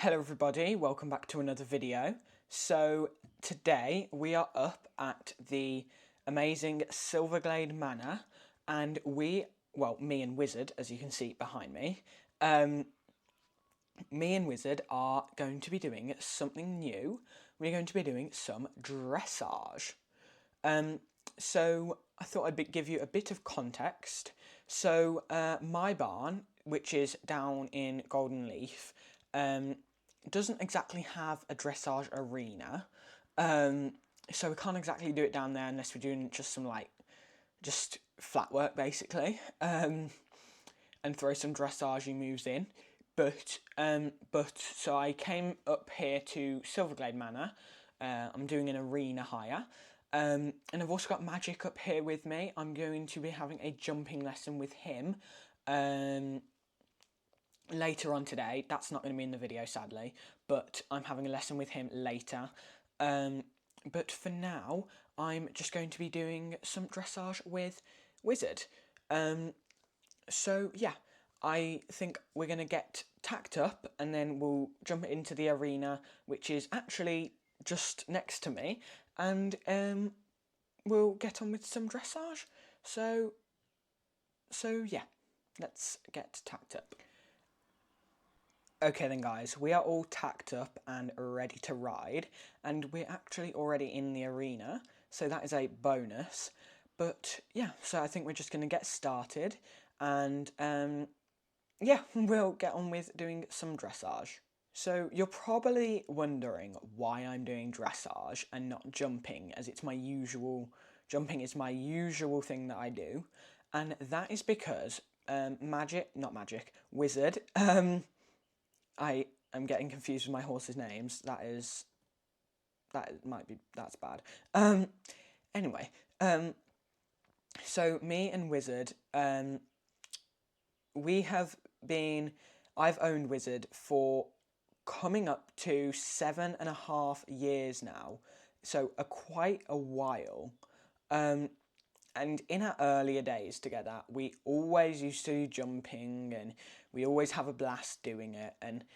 Hello everybody, welcome back to another video. So today we are up at the amazing Silverglade Manor and me and Wizard, as you can see behind me, me and Wizard are going to be doing something new. We're going to be doing some dressage. So I thought I'd give you a bit of context. So my barn, which is down in Golden Leaf, doesn't exactly have a dressage arena, so we can't exactly do it down there unless we're doing just just flat work basically, and throw some dressage moves in. But so I came up here to Silverglade Manor. I'm doing an arena hire, and I've also got Magic up here with me. I'm going to be having a jumping lesson with him later on today. That's not going to be in the video, sadly, but I'm having a lesson with him later. But for now, I'm just going to be doing some dressage with Wizard. So yeah, I think we're going to get tacked up and then we'll jump into the arena, which is actually just next to me, and we'll get on with some dressage. So yeah, let's get tacked up. Okay then guys, we are all tacked up and ready to ride, and we're actually already in the arena, so that is a bonus. But yeah, so I think we're just going to get started, and yeah, we'll get on with doing some dressage. So you're probably wondering why I'm doing dressage and not jumping, as it's my usual, jumping is my usual thing that I do, and that is because Wizard, I am getting confused with my horses' names. That's bad. Anyway, so me and Wizard, I've owned Wizard for coming up to 7.5 years now, so quite a while. And in our earlier days together, we always used to do jumping and we always have a blast doing it. And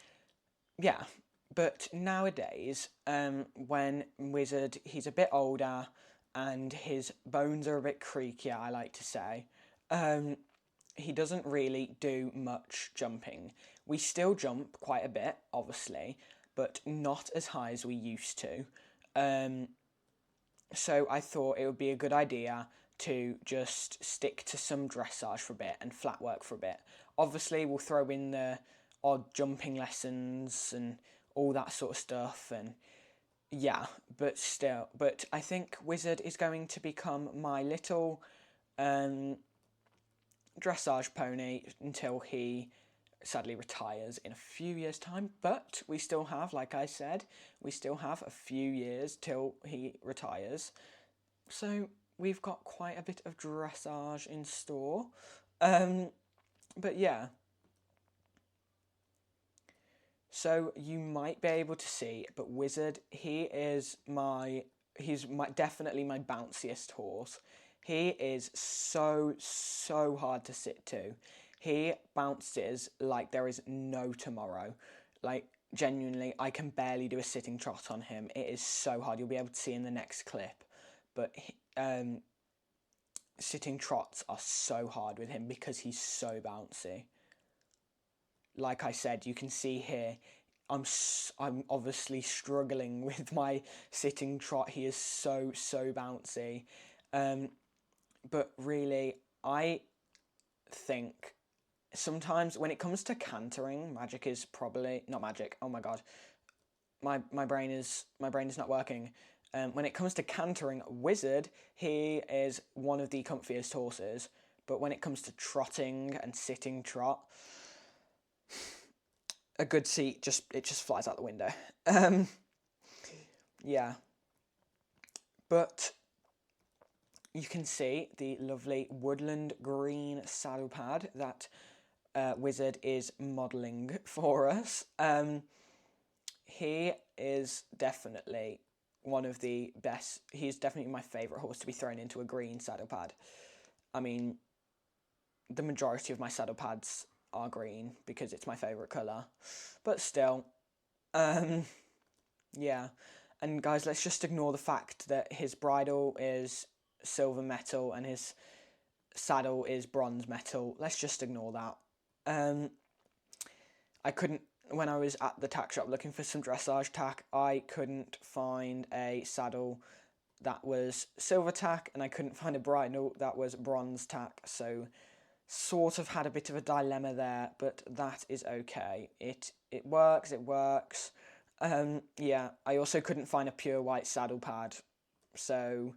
yeah, but nowadays, when Wizard, he's a bit older and his bones are a bit creakier, I like to say, he doesn't really do much jumping. We still jump quite a bit, obviously, but not as high as we used to. So I thought it would be a good idea to just stick to some dressage for a bit and flat work for a bit. Obviously, we'll throw in the odd jumping lessons and all that sort of stuff, and yeah, but I think Wizard is going to become my little dressage pony until he sadly retires in a few years' time. But we still have, like I said, we still have a few years till he retires. So we've got quite a bit of dressage in store. But yeah. So you might be able to see, but Wizard, he's definitely my bounciest horse. He is so hard to sit to. He bounces like there is no tomorrow. Like, genuinely, I can barely do a sitting trot on him. It is so hard. You'll be able to see in the next clip. But sitting trots are so hard with him because he's so bouncy. Like I said, you can see here, I'm obviously struggling with my sitting trot. He is so bouncy. But really, I think sometimes when it comes to cantering, Magic is probably not Magic. Oh my god, my brain is not working. When it comes to cantering, Wizard, he is one of the comfiest horses. But when it comes to trotting and sitting trot, a good seat just flies out the window. Yeah, but you can see the lovely woodland green saddle pad that Wizard is modelling for us. He is definitely one of the best. He's definitely my favourite horse to be thrown into a green saddle pad. I mean, the majority of my saddle pads are green because it's my favourite colour, but still, Yeah, and guys, let's just ignore the fact that his bridle is silver metal and his saddle is bronze metal. Let's just ignore that. I couldn't, when I was at the tack shop looking for some dressage tack, I couldn't find a saddle that was silver tack, and I couldn't find a bridle that was bronze tack, so sort of had a bit of a dilemma there, but that is okay. It works, it works. Yeah, I also couldn't find a pure white saddle pad, so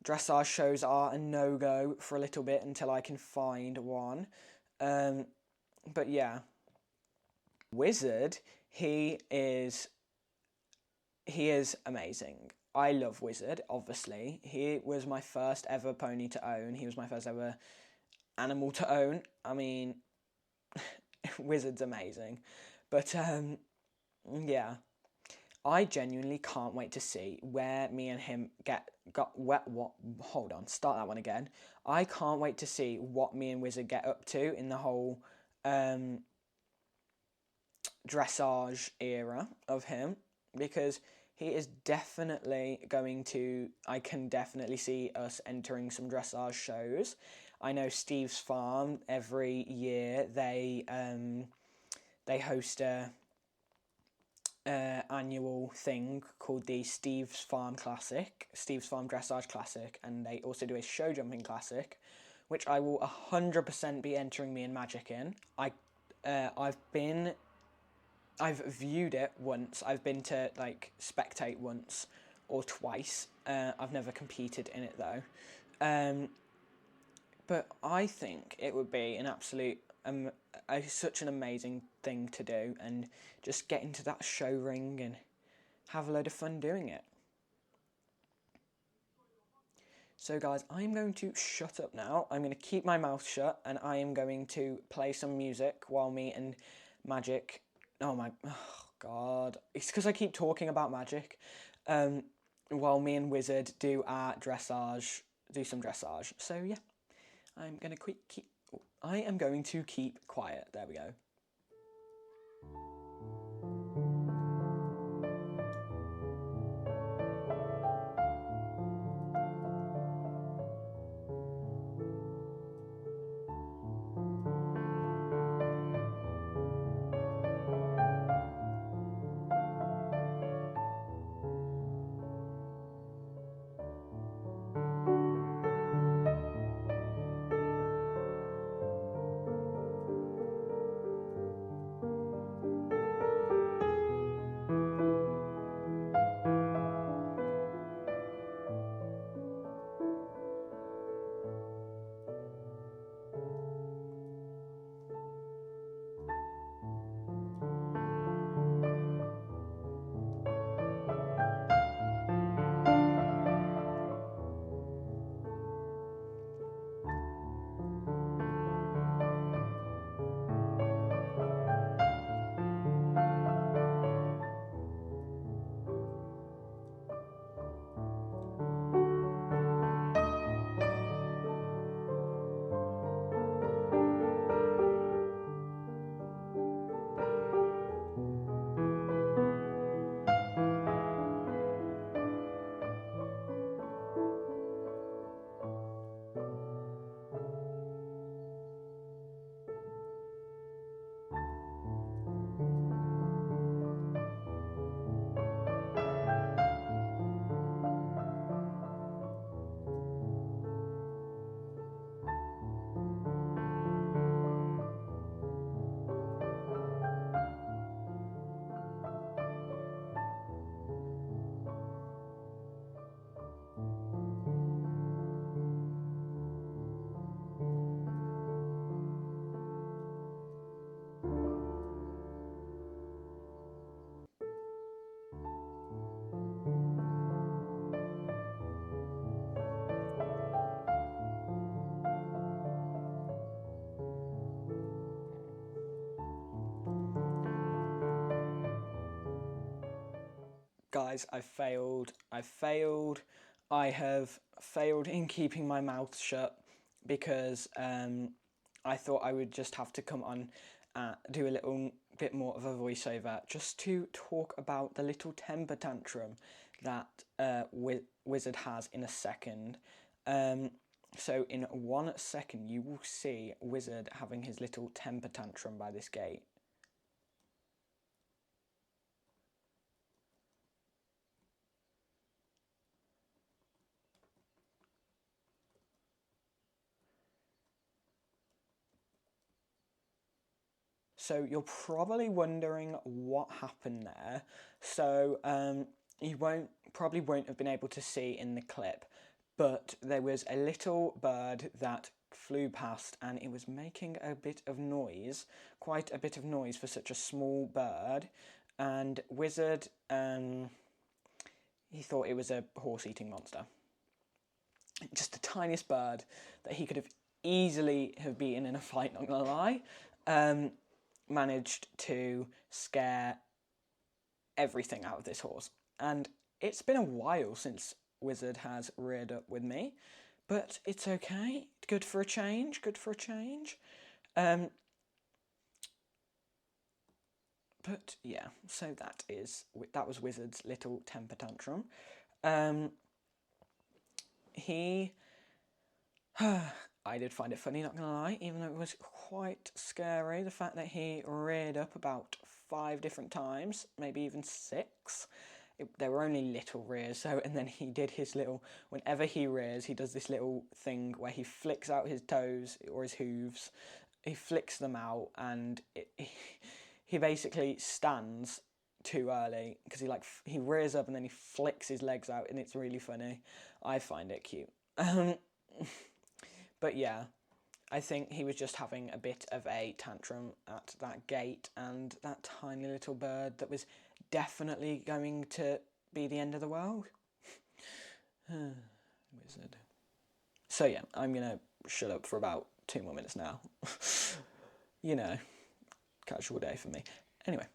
dressage shows are a no-go for a little bit until I can find one. But yeah, Wizard, he is amazing. I love Wizard, obviously. He was my first ever pony to own. He was my first ever animal to own. I mean, Wizard's amazing. But yeah, I genuinely can't wait to see where me and him hold on, start that one again. I can't wait to see what me and Wizard get up to in the whole dressage era of him, because he is definitely going to, I can definitely see us entering some dressage shows. I know Steve's Farm, every year they host a annual thing called the Steve's Farm Dressage Classic, and they also do a show jumping classic, which I will 100% be entering me and Magic in. I've viewed it once. I've been to like spectate once or twice. I've never competed in it though. But I think it would be an absolute, such an amazing thing to do, and just get into that show ring and have a load of fun doing it. So guys, I'm going to shut up now. I'm going to keep my mouth shut, and I am going to play some music while me and Magic, oh god, it's because I keep talking about Magic, while me and Wizard do some dressage. So yeah, I am going to keep quiet. There we go. Guys, I failed. I have failed in keeping my mouth shut because I thought I would just have to come on, do a little bit more of a voiceover just to talk about the little temper tantrum that Wizard has in a second. So in 1 second you will see Wizard having his little temper tantrum by this gate. So you're probably wondering what happened there. So you probably won't have been able to see in the clip, but there was a little bird that flew past and it was making a bit of noise, quite a bit of noise for such a small bird. And Wizard, he thought it was a horse-eating monster. Just the tiniest bird that he could have easily have beaten in a fight, not gonna lie. Managed to scare everything out of this horse. And it's been a while since Wizard has reared up with me, but it's okay. Good for a change, good for a change. But yeah, so that was Wizard's little temper tantrum. I did find it funny, not gonna lie, even though it was quite scary, the fact that he reared up about 5 different times, maybe even 6. They were only little rears, and then he did his little, whenever he rears, he does this little thing where he flicks out his toes or his hooves, he flicks them out, and he basically stands too early, because he rears up and then he flicks his legs out, and it's really funny. I find it cute. But yeah, I think he was just having a bit of a tantrum at that gate, and that tiny little bird that was definitely going to be the end of the world. Wizard. So yeah, I'm going to shut up for about 2 more minutes now. You know, casual day for me. Anyway.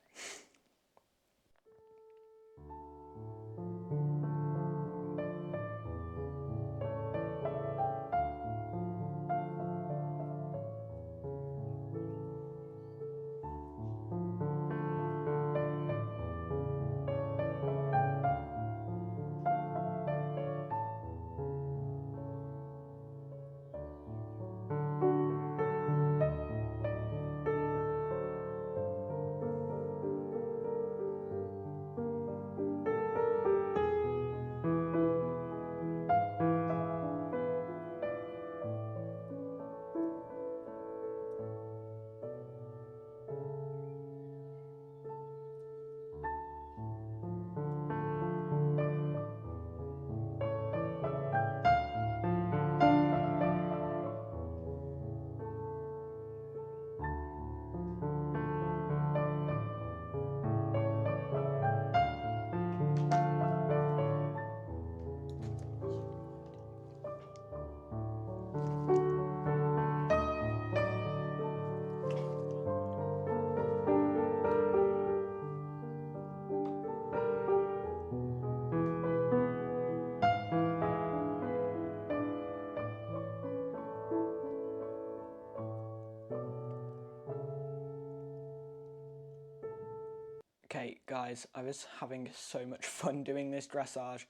Okay, guys, I was having so much fun doing this dressage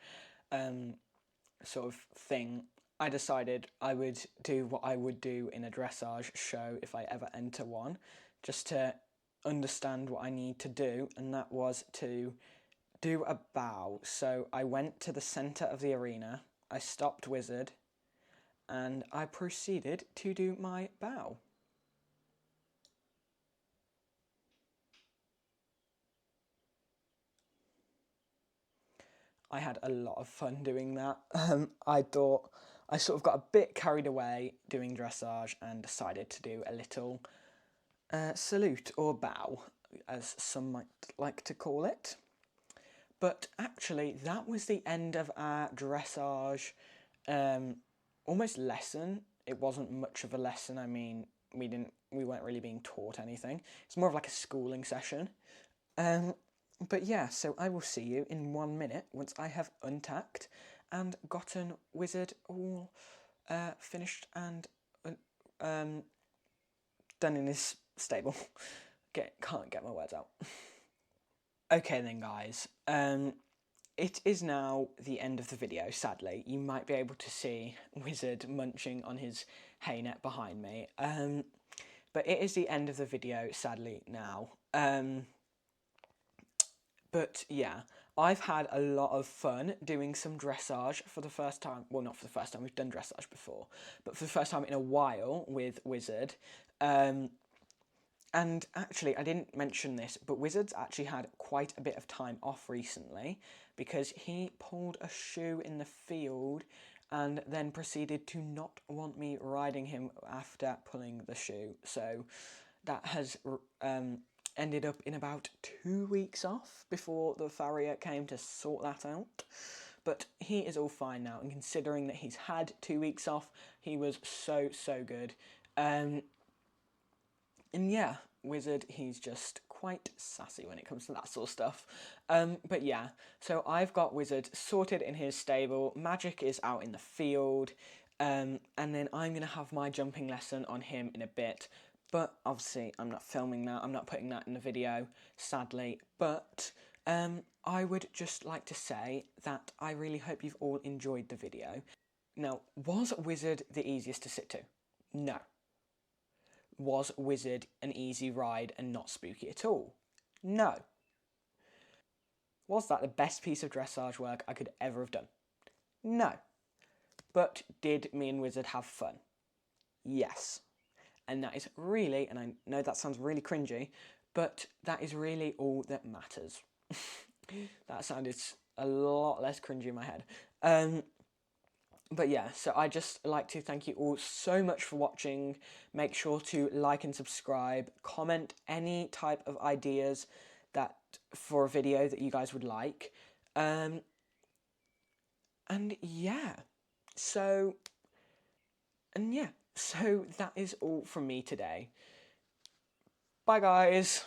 sort of thing. I decided I would do what I would do in a dressage show if I ever enter one, just to understand what I need to do, and that was to do a bow. So I went to the centre of the arena, I stopped Wizard, and I proceeded to do my bow. I had a lot of fun doing that. I thought I sort of got a bit carried away doing dressage and decided to do a little salute or bow, as some might like to call it. But actually, that was the end of our dressage almost lesson. It wasn't much of a lesson. I mean, we weren't really being taught anything. It's more of like a schooling session. But yeah, so I will see you in 1 minute once I have untacked and gotten Wizard all finished and done in his stable. Can't get my words out. Okay then, guys. It is now the end of the video, sadly. You might be able to see Wizard munching on his hay net behind me. But it is the end of the video, sadly, now. But yeah, I've had a lot of fun doing some dressage for the first time. Well, not for the first time, we've done dressage before, but for the first time in a while with Wizard. And actually, I didn't mention this, but Wizard's actually had quite a bit of time off recently because he pulled a shoe in the field and then proceeded to not want me riding him after pulling the shoe. So that has ended up in about 2 weeks off before the farrier came to sort that out. But he is all fine now, and considering that he's had 2 weeks off, he was so good. And yeah, Wizard, he's just quite sassy when it comes to that sort of stuff. But yeah, so I've got Wizard sorted in his stable, Magic is out in the field, and then I'm going to have my jumping lesson on him in a bit. But obviously, I'm not filming that, I'm not putting that in the video, sadly. But I would just like to say that I really hope you've all enjoyed the video. Now, was Wizard the easiest to sit to? No. Was Wizard an easy ride and not spooky at all? No. Was that the best piece of dressage work I could ever have done? No. But did me and Wizard have fun? Yes. And that is really, and I know that sounds really cringy, but that is really all that matters. That sounded a lot less cringy in my head. But yeah, so I just like to thank you all so much for watching. Make sure to like and subscribe. Comment any type of ideas that for a video that you guys would like. And yeah, so that is all from me today. Bye, guys.